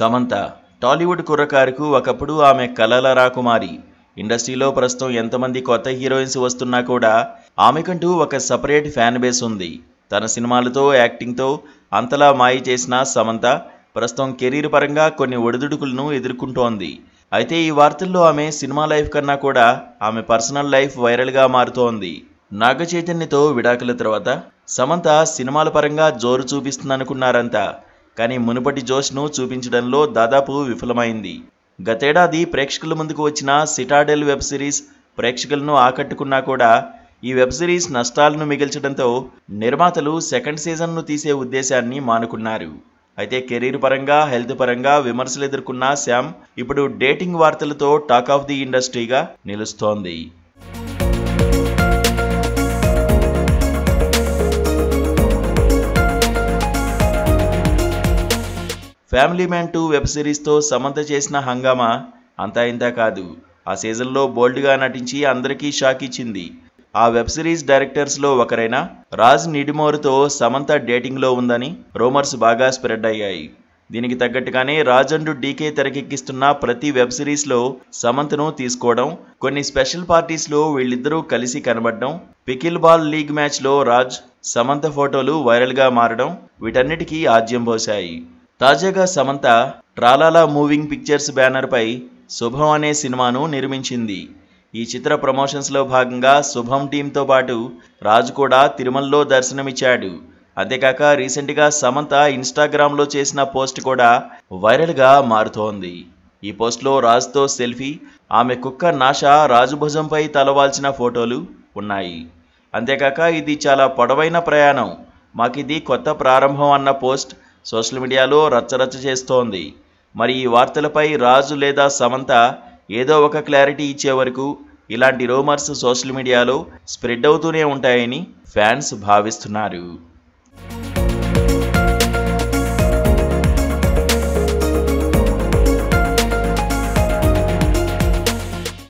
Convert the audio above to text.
సమంత టాలీవుడ్ కుర్రకారుకు ఒకప్పుడు ఆమె కలల రాకుమారి. ఇండస్ట్రీలో ప్రస్తుతం ఎంతమంది కొత్త హీరోయిన్స్ వస్తున్నా కూడా ఆమెకంటూ ఒక సపరేట్ ఫ్యాన్ బేస్ ఉంది. తన సినిమాలతో యాక్టింగ్తో అంతలా మాయ చేసిన సమంత ప్రస్తుతం కెరీర్ పరంగా కొన్ని ఒడిదుడుకులను ఎదుర్కొంటోంది. అయితే ఈ వార్తల్లో ఆమె సినిమా లైఫ్ కన్నా కూడా ఆమె పర్సనల్ లైఫ్ వైరల్గా మారుతోంది. నాగ చైతన్యతో విడాకుల తర్వాత సమంత సినిమాల పరంగా జోరు చూపిస్తుందనుకున్నారంతా. కానీ మునుపటి జోష్ను చూపించడంలో దాదాపు విఫలమైంది. గతేడాది ప్రేక్షకుల ముందుకు వచ్చిన సిటాడెల్ వెబ్ సిరీస్ ప్రేక్షకులను ఆకట్టుకున్నా కూడా ఈ వెబ్ సిరీస్ నష్టాలను మిగిల్చడంతో నిర్మాతలు సెకండ్ సీజన్ను తీసే ఉద్దేశాన్ని మానుకున్నారు. అయితే కెరీర్ పరంగా హెల్త్ పరంగా విమర్శలు ఎదుర్కొన్న శ్యామ్ ఇప్పుడు డేటింగ్ వార్తలతో టాక్ ఆఫ్ ది ఇండస్ట్రీగా నిలుస్తోంది. ఫ్యామిలీ మ్యాన్ 2 వెబ్ సిరీస్తో సమంత చేసిన హంగామా అంతా ఇంతా కాదు. ఆ సీజన్లో బోల్డ్గా నటించి అందరికీ షాక్ ఇచ్చింది. ఆ వెబ్ సిరీస్ డైరెక్టర్స్లో ఒకరైన రాజ్ నిడిమోర్తో సమంత డేటింగ్లో ఉందని రూమర్స్ బాగా స్ప్రెడ్ అయ్యాయి. దీనికి తగ్గట్టుగానే రాజ్ అండ్ డీకే తెరకెక్కిస్తున్న ప్రతి వెబ్ సిరీస్లో సమంతను తీసుకోవడం, కొన్ని స్పెషల్ పార్టీస్లో వీళ్ళిద్దరూ కలిసి కనబడడం, పికిల్ బాల్ లీగ్ మ్యాచ్లో రాజ్ సమంత ఫోటోలు వైరల్గా మారడం వీటన్నిటికీ ఆజ్యం పోశాయి. తాజాగా సమంత ట్రాలాలా మూవింగ్ పిక్చర్స్ బ్యానర్పై శుభం అనే సినిమాను నిర్మించింది. ఈ చిత్ర ప్రమోషన్స్లో భాగంగా శుభం టీంతో పాటు రాజ్ కూడా తిరుమలలో దర్శనమిచ్చాడు. అంతేకాక రీసెంట్గా సమంత ఇన్స్టాగ్రామ్లో చేసిన పోస్ట్ కూడా వైరల్గా మారుతోంది. ఈ పోస్ట్లో రాజ్తో సెల్ఫీ, ఆమె కుక్క నాషా రాజు భుజంపై తలవాల్చిన ఫోటోలు ఉన్నాయి. అంతేకాక ఇది చాలా పొడవైన ప్రయాణం, మాకిది కొత్త ప్రారంభం అన్న పోస్ట్ సోషల్ మీడియాలో రచ్చరచ్చ చేస్తోంది. మరి ఈ వార్తలపై రాజు లేదా సమంత ఏదో ఒక క్లారిటీ ఇచ్చే వరకు ఇలాంటి రూమర్స్ సోషల్ మీడియాలో స్ప్రెడ్ అవుతూనే ఉంటాయని ఫ్యాన్స్ భావిస్తున్నారు.